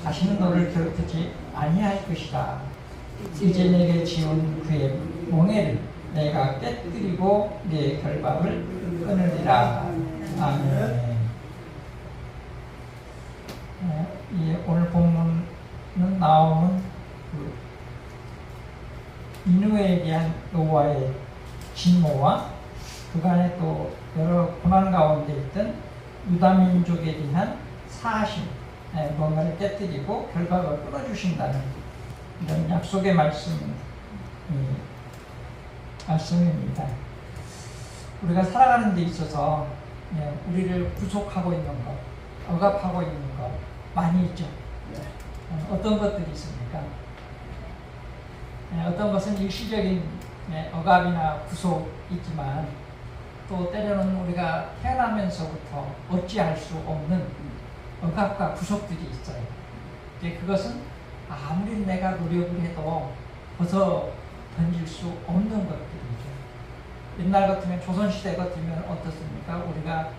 다시는 너를 괴롭히지 아니할 것이다. 이제 내게 지은 그의 멍에를 내가 깨뜨리고 네 결박을 끊으리라. 아멘. 오늘 본문은 나오는 니느웨에 대한 여호와의 진노와 그간에 또 여러 고난 가운데 있던 유다 민족에 대한 사하심, 뭔가를 깨뜨리고 결박을 끊어주신다는 이런 약속의 말씀입니다. 우리가 살아가는 데 있어서 우리를 구속하고 있는 것, 억압하고 있는 것 많이 있죠. 어떤 것들이 있습니까? 어떤 것은 일시적인 억압이나 구속이지만 또 때로는 우리가 태어나면서부터 어찌할 수 없는 억압과 구속들이 있어요. 그것은 아무리 내가 노력을 해도 벗어 던질 수 없는 것들이죠. 옛날 같으면 조선시대 같으면 어떻습니까? 우리가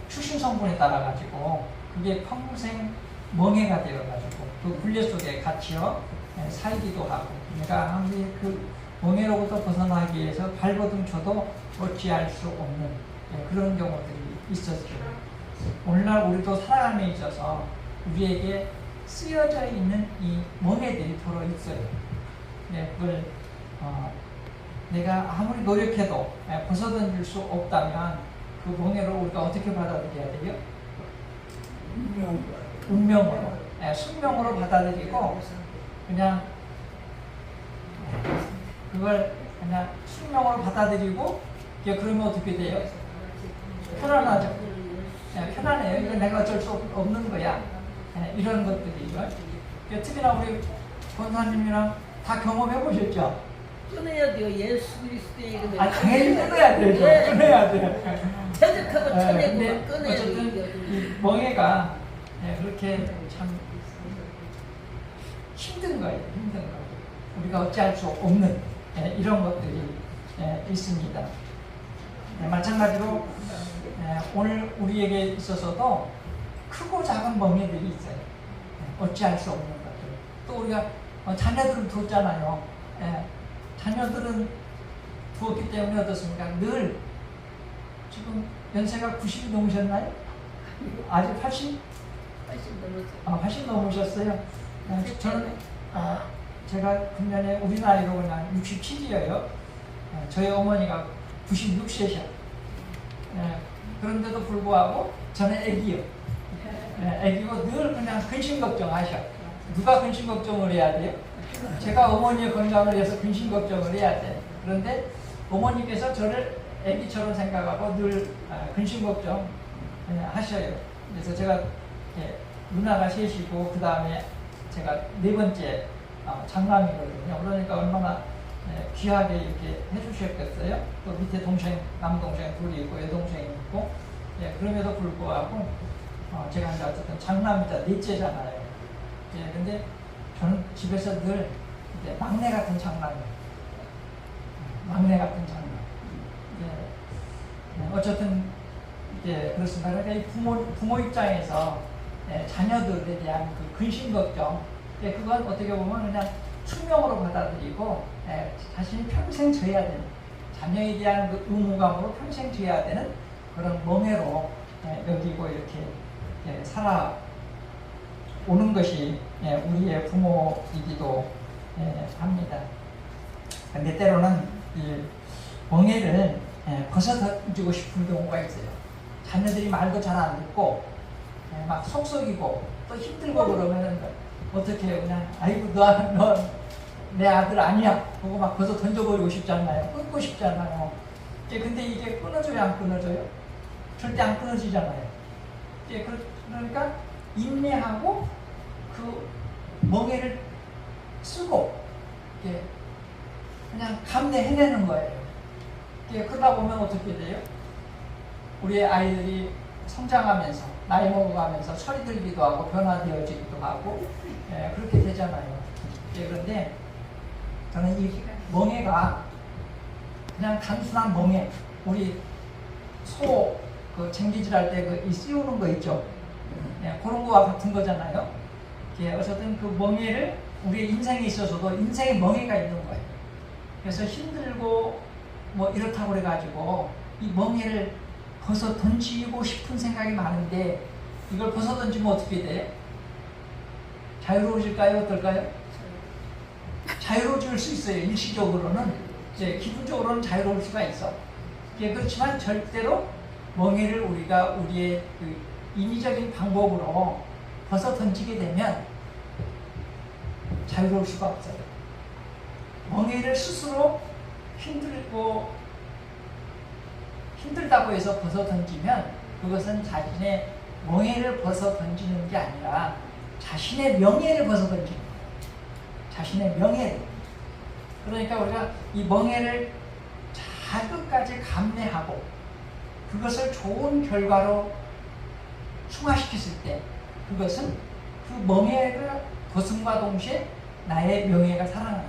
출신 성분에 따라 가지고 그게 평생 멍해가 되어 가지고 그 굴레 속에 갇혀 살기도 하고, 내가 아무리 그 멍해로부터 벗어나기 위해서 발버둥 쳐도 어찌할 수 없는 그런 경우들이 있었죠. 오늘날 우리도 살아감에 있어서 우리에게 쓰여져 있는 이 멍해들이 서로 있어요. 그걸 내가 아무리 노력해도 벗어던질 수 없다면 그 멍해를 우리가 어떻게 받아들여야 돼요? 운명으로, 숙명으로 받아들이고 그냥 그걸 그냥 숙명으로 받아들이고 그러면 어떻게 돼요? 편안하죠. 편안해요. 이거 내가 어쩔 수 없는 거야. 이런 것들이죠. 특히나 우리 권사님이랑 다 경험해 보셨죠? 끊어야 돼요. 예수 그리스도의 이름을. 당연히 끊어야 되죠. 끊어야 돼요. 퇴직하고 쳐내고 끊어야 어쨌든 돼요. 이 멍해가 그렇게 참 힘든 거예요. 힘든 거. 우리가 어찌할 수 없는 이런 것들이 있습니다. 마찬가지로 오늘 우리에게 있어서도 크고 작은 멍해들이 있어요. 어찌할 수 없는 것들. 또 우리가 자녀들을 뒀잖아요. 자녀들은 두었기 때문에 어떻습니까? 늘 지금 연세가 90이 넘으셨나요? 아직 80? 80 넘으셨어요. 저는 제가 금년에 우리 나이로 그냥 67이에요. 저희 어머니가 96세셔. 그런데도 불구하고 저는 애기요. 애기고 늘 그냥 근심 걱정하셔. 누가 근심 걱정을 해야 돼요? 제가 어머니의 건강을 위해서 근심 걱정을 해야 돼. 그런데 어머니께서 저를 애기처럼 생각하고 늘 근심 걱정 하셔요. 그래서 제가 누나가 셋이고 그 다음에 제가 네 번째 장남이거든요. 그러니까 얼마나 귀하게 이렇게 해주셨겠어요. 또 밑에 동생, 남동생 둘이 있고 여동생이 있고, 그럼에도 불구하고 제가 이제 어쨌든 장남이자 넷째잖아요. 근데 저는 집에서 늘 이제 막내 같은 장남이에요. 막내 같은 장남. 어쨌든 그렇습니다. 그러니까 이 부모 입장에서 자녀들에 대한 그 근심 걱정, 그건 어떻게 보면 그냥 숙명으로 받아들이고 자신이 평생 져야 되는, 자녀에 대한 그 의무감으로 평생 져야 되는 그런 멍해로 여기고 이렇게 살아오는 것이 우리의 부모이기도 합니다. 근데 때로는 이 멍해를 벗어던지고 싶은 경우가 있어요. 자녀들이 말도 잘 안 듣고 막 속썩이고 또 힘들고 그러면은 어떻게 해요? 그냥 아이고 너 내 아들 아니야 보고 막 벗어 던져버리고 싶잖아요. 끊고 싶잖아요. 근데 이게 끊어져요, 안 끊어져요? 절대 안 끊어지잖아요. 그러니까 인내하고 그 멍해를 쓰고 그냥 감내해내는 거예요. 그러다 보면 어떻게 돼요? 우리의 아이들이 성장하면서 나이 먹어가면서 철이 들기도 하고 변화되어지기도 하고 그렇게 되잖아요. 그런데 저는 이 멍해가 그냥 단순한 멍해, 우리 소 그 쟁기질 할 때 그 이 씌우는 거 있죠. 예, 그런 거와 같은 거잖아요. 예, 어쨌든 그 멍해를 우리의 인생에 있어서도 인생의 멍해가 있는 거예요. 그래서 힘들고 뭐 이렇다고 그래가지고 이 멍해를 벗어 던지고 싶은 생각이 많은데 이걸 벗어 던지면 어떻게 돼? 자유로워질까요? 어떨까요? 자유로워질 수 있어요. 일시적으로는. 이제 기분적으로는 자유로울 수가 있어. 예, 그렇지만 절대로 멍해를 우리가 우리의 그 인위적인 방법으로 벗어 던지게 되면 자유로울 수가 없어요. 멍해를 스스로 힘들다고 해서 벗어 던지면 그것은 자신의 멍해를 벗어 던지는 게 아니라 자신의 명예를 벗어 던지는 거예요. 자신의 명예를. 그러니까 우리가 이 멍해를 잘 끝까지 감내하고 그것을 좋은 결과로 승화시켰을 때 그것은 그 멍해를 벗음과 동시에 나의 명예가 살아나는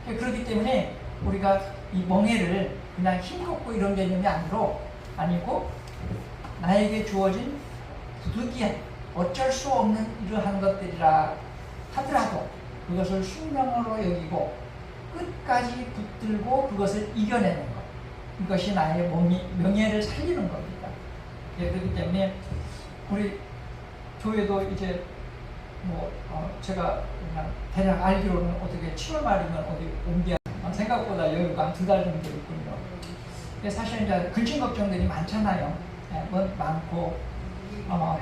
거예요. 그렇기 때문에 우리가 이 멍해를 그냥 힘겹고 이런 개념이 아니고 나에게 주어진 부득이한 어쩔 수 없는 이러한 것들이라 하더라도 그것을 숙명으로 여기고 끝까지 붙들고 그것을 이겨내는 것. 이것이 나의 명예를 살리는 겁니다. 예, 그렇기 때문에 우리 교회도 이제 제가 그냥 대략 알기로는 어떻게 7월 말이면 어디 옮겨 생각보다 여유가 한 2달 정도 있군요. 사실 이제 근심 걱정들이 많잖아요. 예, 많고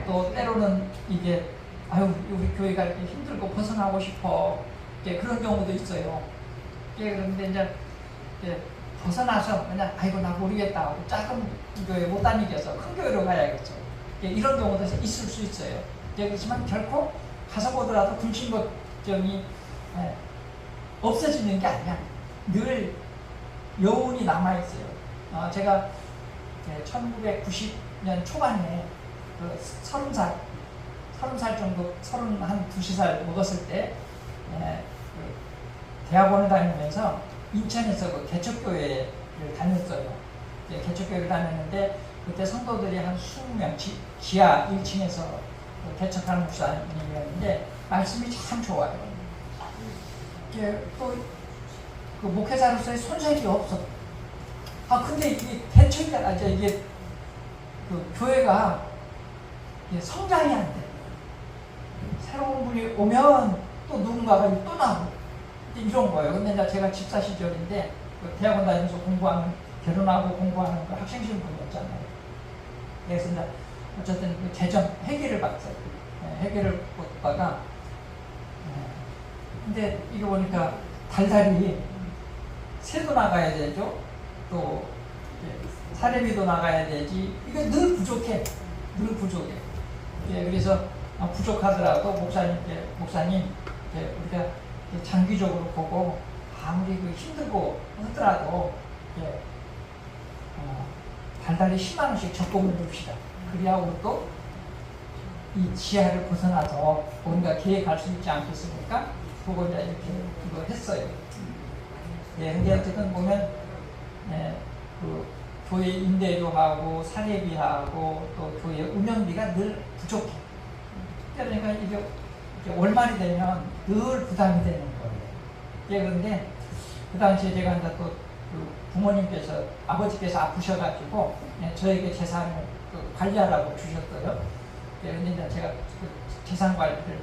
또 때로는 이게 우리 교회가 이렇게 힘들고 벗어나고 싶어. 예, 그런 경우도 있어요. 예, 그런데 이제 벗어나서 그냥 나 모르겠다 하고 작은 교회 못 다니겠어. 큰 교회로 가야겠죠. 예, 이런 경우도 있을 수 있어요. 예, 그렇지만 결코 가서 보더라도 근심 걱정이 없어지는 게 아니야. 늘 여운이 남아있어요. 제가 1990년 초반에 그 30살 정도, 32살 먹었을 때 대학원을 다니면서 인천에서 그 개척교회를 다녔어요. 개척교회를 다녔는데 그때 성도들이 한 20명 지하 1층에서 개척하는 목사님이었는데 말씀이 참 좋아요. 또 그 목회자로서의 손색이 없어. 근데 이게 개척이야. 이게 그 교회가 성장이 안 돼. 새로운 분이 오면 또 누군가가 또 나오고 이런 거예요. 근데 이제 제가 집사 시절인데 그 대학원 다니면서 결혼하고 공부하는 그 학생 신분이었잖아요. 그래서 이제 어쨌든 그 재정 회계를 봤어요. 회계를 보다가 근데 이거 보니까 달달이 세도 나가야 되죠. 또 사례비도 나가야 되지. 이게 늘 부족해. 그래서 부족하더라도 목사님 우리가 장기적으로 보고 아무리 힘들고 하더라도 달달이 10만 원씩 적금을 줍시다. 그래야 우리도 이 지하를 벗어나서 뭔가 계획할 수 있지 않겠습니까? 그거 이제 이렇게 이거 했어요. 근데 어쨌든 보면 그 교회 임대료 하고 사례비하고 또 교회 운영비가 늘 부족해. 그러니까 이게 월말이 되면 늘 부담이 되는 거예요. 그런데 그 당시에 제가 이제 또 그 아버지께서 아프셔가지고 저에게 재산을 관리하라고 주셨어요. 그런데 이제 제가 그 재산 관리를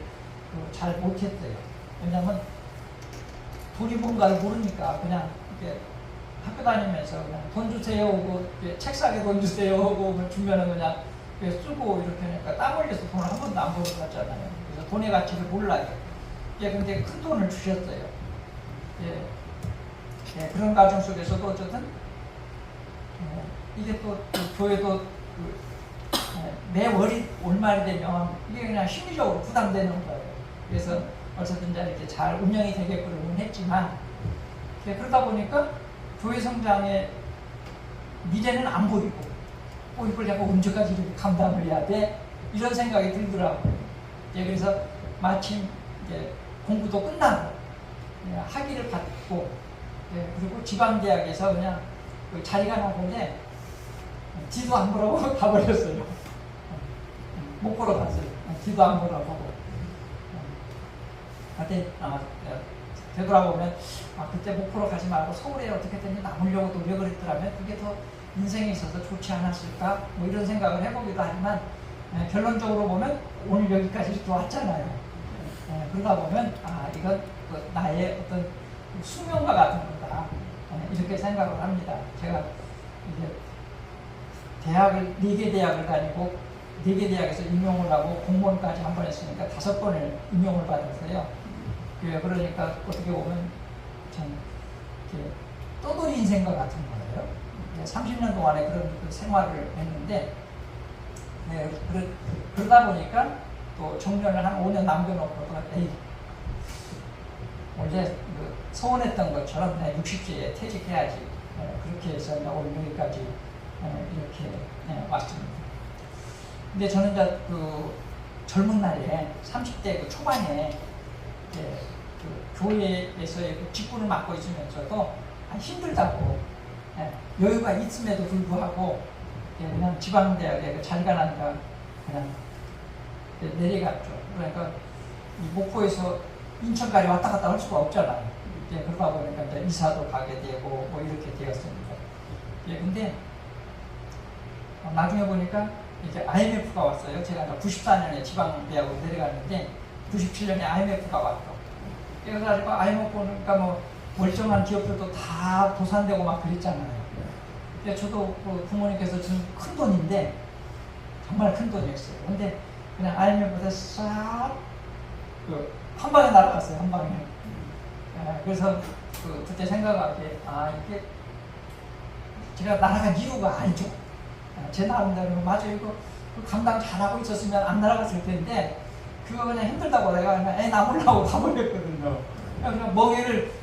잘 못했어요. 왜냐면 돈이 뭔가를 모르니까 그냥 이렇게 학교 다니면서 그냥 돈 주세요 하고 책 사게 돈 주세요 하고 주면은 그냥 쓰고 이렇게 하니까 땀 흘려서 돈을 한 번도 안 벌어봤잖아요. 그래서 돈의 가치를 몰라요. 근데 큰 돈을 주셨어요. 그런 과정 속에서도 어쨌든 이게 또 교회도 매 월말이 되면 이게 그냥 심리적으로 부담되는 거예요. 그래서 어쨌든 이렇게 잘 운영이 되게끔 했지만 그러다 보니까 교회 성장의 미래는 안 보이고 이걸 자꾸 언제까지 이렇게 감당을 해야 돼? 이런 생각이 들더라고요. 그래서 마침 공부도 끝나고 학위를 받고 그리고 지방대학에서 그냥 자리가 나는데 뒤도 안 보라고 가버렸어요. 목포로 갔어요. 뒤도 안 보라고. 그때 되돌아보면 그때 목포로 가지 말고 서울에 어떻게든 남으려고 노력을 했더라면 그게 더 인생에 있어서 좋지 않았을까? 뭐 이런 생각을 해보기도 하지만 결론적으로 보면 오늘 여기까지 이렇게 왔잖아요. 그러다 보면 이건 나의 어떤 수명과 같은 거다. 이렇게 생각을 합니다. 제가 이제 대학을 4개 대학을 다니고 4개 대학에서 임용을 하고 공무원까지 한 번 했으니까 5번을 임용을 받았어요. 그러니까 어떻게 보면 참 떠돌이 인생과 같은 거예요. 30년 동안에 그런 생활을 했는데 그러다 보니까 또 정년을 한 5년 남겨놓고 원래 소원했던 것처럼 60세에 퇴직해야지 그렇게 해서 오늘 여기까지 이렇게 왔습니다. 근데 저는 이제 젊은 날에 30대 초반에 교회에서의 직분을 맡고 있으면서도 힘들다고 여유가 있음에도 불구하고 그냥 지방대학에 자리가 나니까 그냥 내려갔죠. 그러니까 목포에서 인천까지 왔다 갔다 할 수가 없잖아요. 그러다 보니까 이제 이사도 가게 되고 뭐 이렇게 되었습니다. 근데 나중에 보니까 이제 IMF가 왔어요. 제가 94년에 지방대학으로 내려갔는데 97년에 IMF가 왔죠. 그래가지고 IMF 보니까 뭐 멀쩡한 기업들도 다 도산되고 막 그랬잖아요. 저도 부모님께서 준 큰 돈인데 정말 큰 돈이었어요. 근데 그냥 IMF보다 싹 한 방에 날아갔어요. 한 방에. 그래서 그때 생각하기에 이게 제가 날아간 이유가 아니죠. 제 나름대로 맞아 이거 감당 잘하고 있었으면 안 날아갔을 텐데 그거 그냥 힘들다고 내가 그냥 애 낳으려고 가버렸거든요. 그냥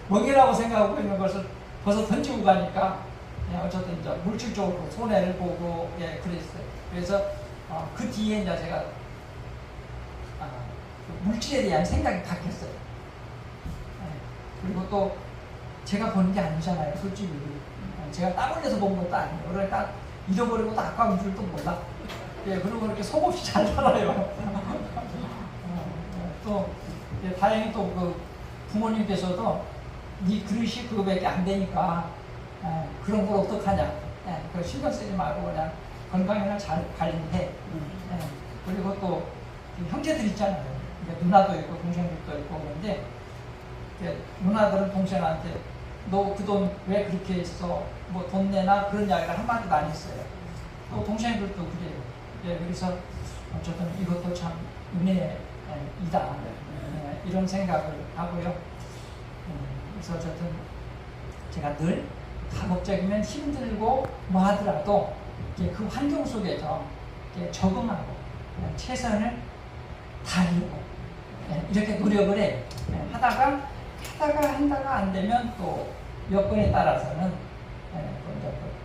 멍해라고 생각하고 있는 것을 벌써 던지고 가니까 어쨌든 이제 물질적으로 손해를 보고 그랬어요. 그래서 그 뒤에 이제 제가 물질에 대한 생각이 바뀌었어요. 그리고 또 제가 버는 게 아니잖아요. 솔직히 제가 땀 흘려서 본 것도 아니에요. 그러니까 잃어버리고도 아까운 줄도 몰라. 그리고 그렇게 속없이 잘 살아요. 또 다행히 또 부모님께서도 네 그릇이 그거밖에 안 되니까 그런 걸 어떡하냐. 그 신경 쓰지 말고 그냥 건강에는 잘 관리해. 그리고 또 형제들 있잖아요. 누나도 있고 동생들도 있고 그런데 누나들은 동생한테 너 그 돈 왜 그렇게 했어? 뭐 돈 내나? 그런 이야기를 한마디도 안 했어요. 또 동생들도 그래요. 그래서 어쨌든 이것도 참 은혜이다. 이런 생각을 하고요. 그래서 어쨌든 제가 늘 가급적이면 힘들고 뭐 하더라도 그 환경 속에서 적응하고 최선을 다하려고 이렇게 노력을 해. 한다가 안 되면 또 여건에 따라서는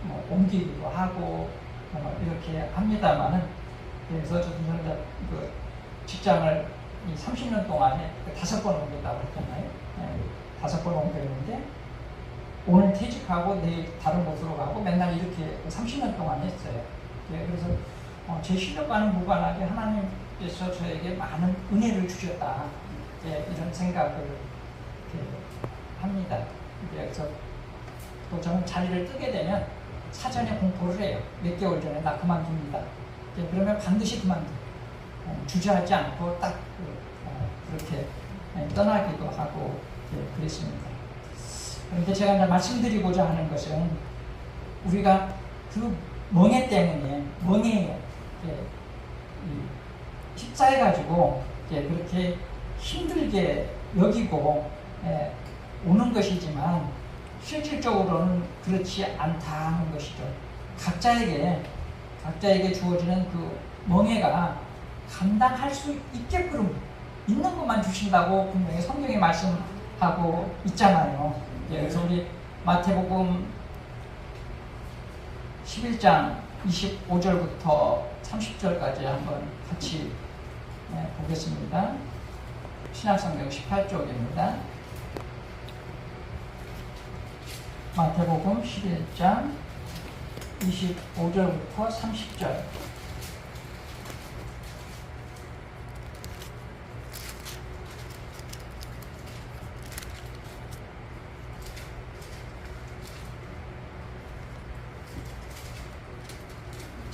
뭐 옮기기도 하고 이렇게 합니다만은 그래서 저는 그 직장을 30년 동안에 5번 옮겼다고 했잖아요. 5번 옮겼는데 오늘 퇴직하고 내일 다른 곳으로 가고 맨날 이렇게 30년 동안 했어요. 그래서 제 실력과는 무관하게 하나님께서 저에게 많은 은혜를 주셨다. 이런 생각을 합니다. 그래서 또 저는 자리를 뜨게 되면 사전에 공포를 해요. 몇 개월 전에 나 그만둡니다. 그러면 반드시 그만둬요. 주저하지 않고 딱 그렇게 떠나기도 하고 그랬습니다. 그런데 제가 이제 말씀드리고자 하는 것은 우리가 그 멍해 때문에 멍해에 휩싸여가지고 그렇게 힘들게 여기고 오는 것이지만 실질적으로는 그렇지 않다는 것이죠. 각자에게 주어지는 그 멍해가 감당할 수 있게끔 있는 것만 주신다고 분명히 성경에 말씀하고 있잖아요. 그래서 우리 마태복음 11장 25절부터 30절까지 한번 같이 보겠습니다. 신약성경 18쪽입니다. 마태복음 11장 25절부터 30절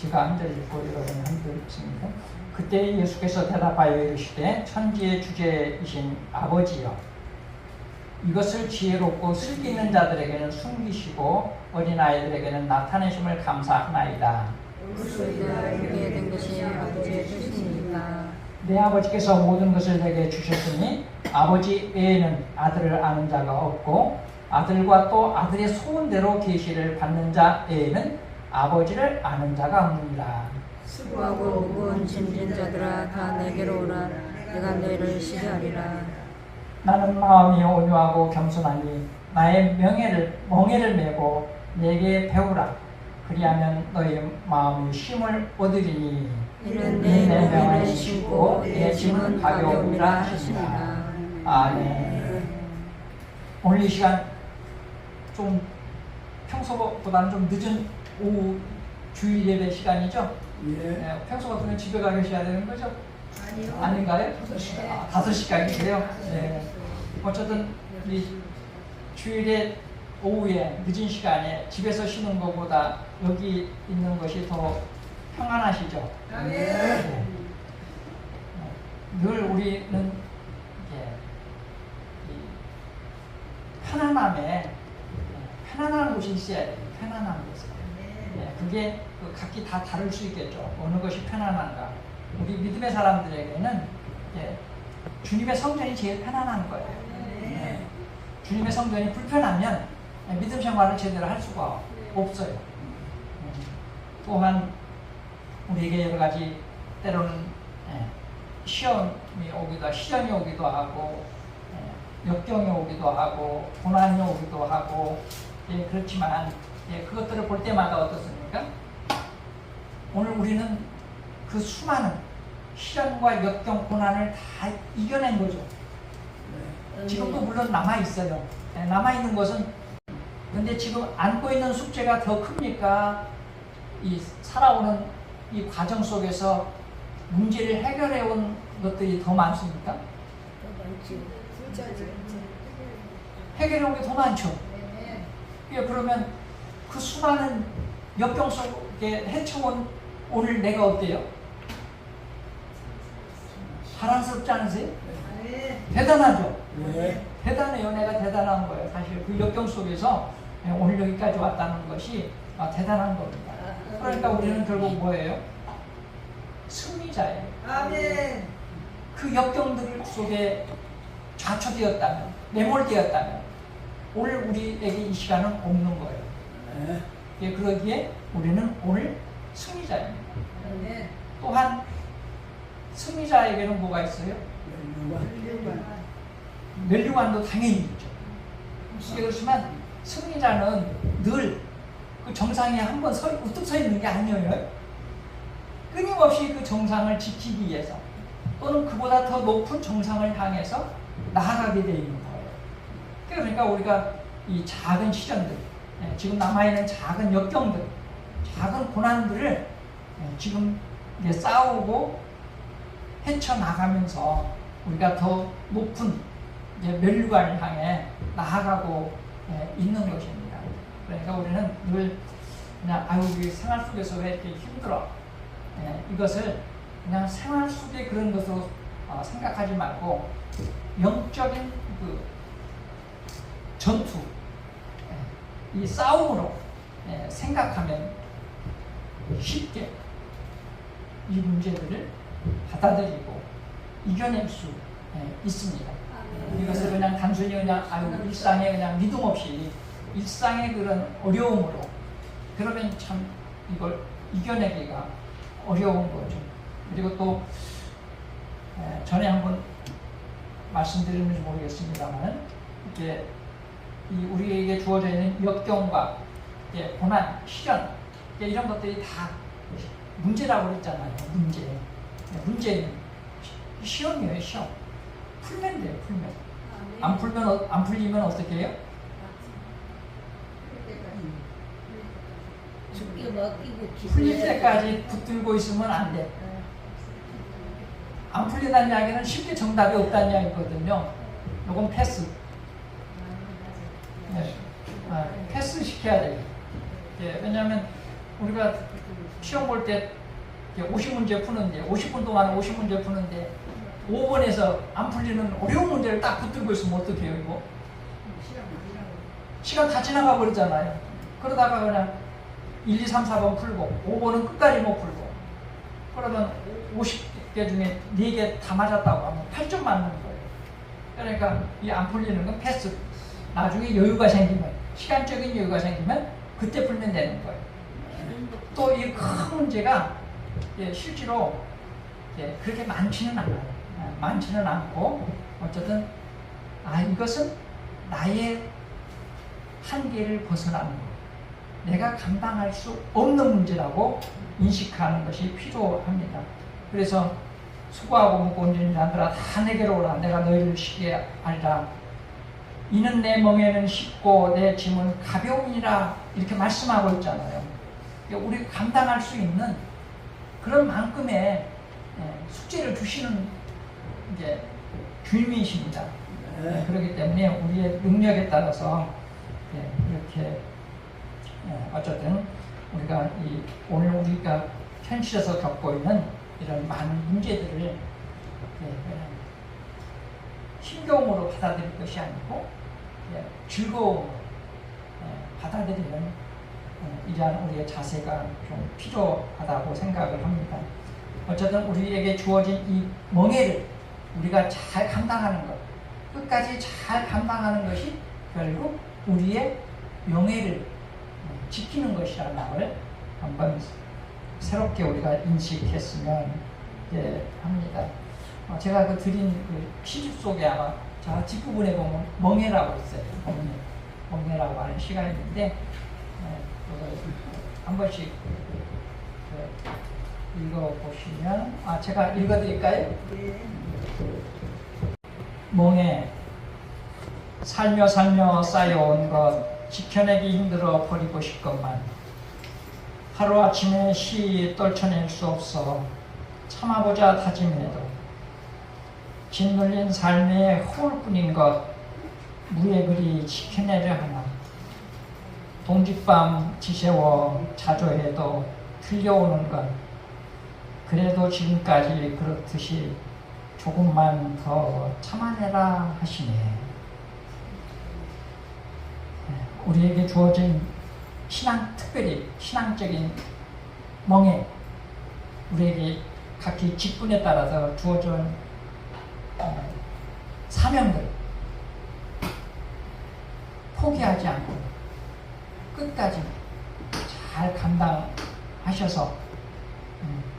제가 한 절 읽고 여러분 한절 읽습니다. 그때 예수께서 대답하여 이르시되 천지의 주제이신 아버지여 이것을 지혜롭고 슬기 있는 자들에게는 숨기시고 어린아이들에게는 나타내심을 감사하나이다. 우리가 알게 된 것이 아버지의 뜻입니다. 내 아버지께서 모든 것을 내게 주셨으니 아버지 외에는 아들을 아는 자가 없고 아들과 또 아들의 소원대로 계시를 받는 자 외에는 아버지를 아는 자가 없느니라. 수고하고 무거운 짐진 자들아 다 내게로 오라. 내가 너희를 쉬게 하리라. 나는 마음이 온유하고 겸손하니 나의 멍에를 메고 내게 배우라. 그리하면 너희 마음이 쉼을 얻으리니 이는 내 내 명을 멍에를 쉬고 쉬고 내 짐은 가벼우니라 하시니라. 아멘. 오늘 이 시간 좀 평소보다는 좀 늦은 오후 주일 예배 시간이죠? 네, 평소 같으면 집에 가 계셔야 되는 거죠? 아니요. 아닌가요? 5시까지세요? 네. 어쨌든 이 주일에 오후에 늦은 시간에 집에서 쉬는 것보다 여기 있는 것이 더 평안하시죠? 네. 늘 우리는 이게 이 편안한 곳이 있어야 돼요. 편안한 곳. 네, 그게 각기 다 다를 수 있겠죠. 어느 것이 편안한가. 우리 믿음의 사람들에게는 주님의 성전이 제일 편안한 거예요. 네. 주님의 성전이 불편하면 믿음 생활을 제대로 할 수가 없어요. 또한 우리에게 여러 가지 때로는 시험이 시련이 오기도 하고 역경이 오기도 하고 고난이 오기도 하고 그렇지만 그것들을 볼 때마다 어떻습니까? 오늘 우리는 그 수많은 시련과 역경, 고난을 다 이겨낸 거죠. 지금도 물론 남아있어요. 남아있는 것은 근데 지금 안고 있는 숙제가 더 큽니까? 이 살아오는 이 과정 속에서 문제를 해결해 온 것들이 더 많습니까? 해결해 온 게 더 많죠. 그러면 그 수많은 역경 속에 헤쳐온 오늘 내가 어때요? 자랑스럽지 않으세요? 대단하죠? 대단해요. 내가 대단한 거예요. 사실 그 역경 속에서 오늘 여기까지 왔다는 것이 대단한 겁니다. 그러니까 우리는 결국 뭐예요? 승리자예요. 아멘. 그 역경들 속에 좌초되었다면, 매몰되었다면 오늘 우리에게 이 시간은 없는 거예요. 그러기에 우리는 오늘 승리자입니다. 또한 승리자에게는 뭐가 있어요? 멸류관도 당연히 있죠. 그렇지만 승리자는 늘 그 정상에 한번 우뚝 서 있는 게 아니에요. 끊임없이 그 정상을 지키기 위해서 또는 그보다 더 높은 정상을 향해서 나아가게 되어 있는 거예요. 그러니까 우리가 이 작은 시련들, 지금 남아있는 작은 역경들, 작은 고난들을 지금 이제 싸우고 헤쳐나가면서 우리가 더 높은 멸류관을 향해 나아가고 있는 것입니다. 그러니까 우리는 늘 그냥 우리 생활 속에서 왜 이렇게 힘들어? 이것을 그냥 생활 속의 그런 것으로 생각하지 말고 영적인 그 전투, 이 싸움으로 생각하면 쉽게 이 문제들을 받아들이고 이겨낼 수 있습니다. 이것을 그냥 단순히 그냥 일상에 그냥 믿음 없이 일상의 그런 어려움으로 그러면 참 이걸 이겨내기가 어려운 거죠. 그리고 또 전에 한번 말씀드렸는지 모르겠습니다만 이게 우리에게 주어져 있는 역경과 고난, 시련 이런 것들이 다 문제라고 그랬잖아요. 문제는 시험이에요. 시험. 풀면 돼요. 안 풀리면 어떻게 해요? 죽게 맡기고 풀릴 때까지 붙들고 있으면 안 돼. 안 풀리다는 이야기는 쉽게 정답이 없다는 이야기거든요. 이건 패스. 패스 시켜야 돼요. 왜냐하면 우리가 시험 볼 때 50문제 푸는데 50분 동안 50문제 푸는데 5번에서 안 풀리는 어려운 문제를 딱 붙들고 있으면 어떡해요 이거? 시간 다 지나가 버리잖아요. 그러다가 그냥 1, 2, 3, 4번 풀고 5번은 끝까지 못 풀고 그러면 50개 중에 4개 다 맞았다고 하면 8점 맞는 거예요. 그러니까 이 안 풀리는 건 패스. 나중에 여유가 생기면 시간적인 여유가 생기면 그때 풀면 되는 거예요. 또 이 큰 문제가 실제로 그렇게 많지는 않아요. 많지는 않고 어쨌든 이것은 나의 한계를 벗어나는 거. 내가 감당할 수 없는 문제라고 인식하는 것이 필요합니다. 그래서 수고하고 묵고 온전히 자들아 다 내게로 오라. 내가 너희를 쉬게 하리라. 이는 내 멍에는 쉽고 내 짐은 가벼우니라. 이렇게 말씀하고 있잖아요. 우리 감당할 수 있는 그런 만큼의 숙제를 주시는 이제 주님이십니다. 그렇기 때문에 우리의 능력에 따라서 이렇게 어쨌든 우리가 오늘 우리가 현실에서 겪고 있는 이런 많은 문제들을 힘겨움으로 받아들일 것이 아니고 즐거움으로 받아들이는 이러한 우리의 자세가 좀 필요하다고 생각을 합니다. 어쨌든 우리에게 주어진 이 멍에를 우리가 잘 감당하는 것, 끝까지 잘 감당하는 것이 결국 우리의 명예를 지키는 것이라는 걸 한번 새롭게 우리가 인식했으면 합니다. 제가 드린 시집 속에 아마 저 뒷부분에 보면 멍해라고 있어요. 멍해라고 하는 시가 있는데 한 번씩 읽어보시면 제가 읽어드릴까요? 멍해 살며 쌓여온 것 지켜내기 힘들어 버리고 싶건만 하루아침에 시 떨쳐낼 수 없어 참아보자 다짐해도 짓눌린 삶의 허울뿐인 것 무에 그리 지켜내려 하나 동짓밤 지새워 자조해도 들려오는 것 그래도 지금까지 그렇듯이 조금만 더 참아내라 하시네. 우리에게 주어진 특별히 신앙적인 멍에 우리에게 각기 직분에 따라서 주어진 사명들 포기하지 않고 끝까지 잘 감당하셔서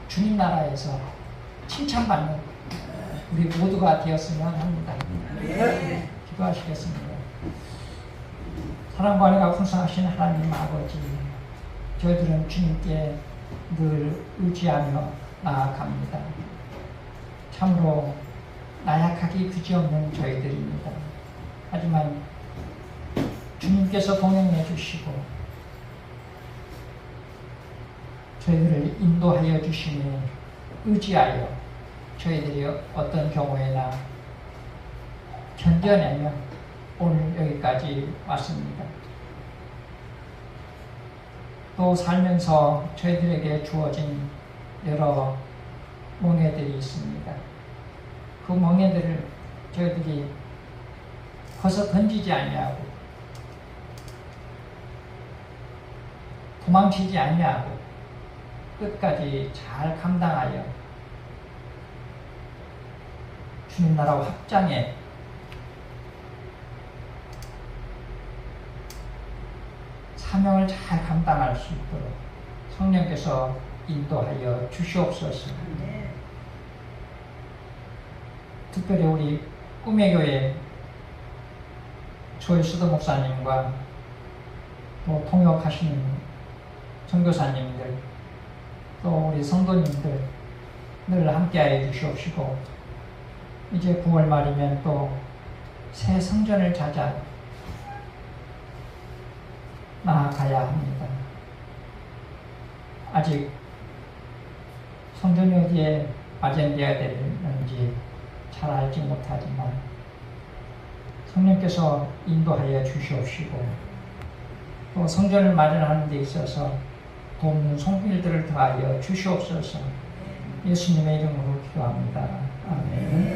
주님 나라에서 칭찬받는 우리 모두가 되었으면 합니다. 기도하시겠습니다. 사랑과 은혜가 풍성하신 하나님 아버지, 저희들은 주님께 늘 의지하며 나아갑니다. 참으로 나약하기 그지없는 저희들입니다. 하지만 주님께서 동행해 주시고 저희들을 인도하여 주시니 의지하여 저희들이 어떤 경우에나 견뎌내며 오늘 여기까지 왔습니다. 또 살면서 저희들에게 주어진 여러 멍에들이 있습니다. 그 멍에들을 저희들이 벗어 던지지 아니하고 도망치지 아니하고 끝까지 잘 감당하여 주님 나라 확장에 사명을 잘 감당할 수 있도록 성령께서 인도하여 주시옵소서. 특별히 우리 꿈의 교회 조일수도 목사님과 또 통역하시는 선교사님들 또 우리 성도님들 늘 함께하여 주시옵시고 이제 9월 말이면 또 새 성전을 찾아 나아가야 합니다. 아직 성전이 어디에 마련되어야 되는지 잘 알지 못하지만 성령께서 인도하여 주시옵시고 또 성전을 마련하는 데 있어서 돕는 손길들을 더하여 주시옵소서. 예수님의 이름으로 기도합니다. 아멘.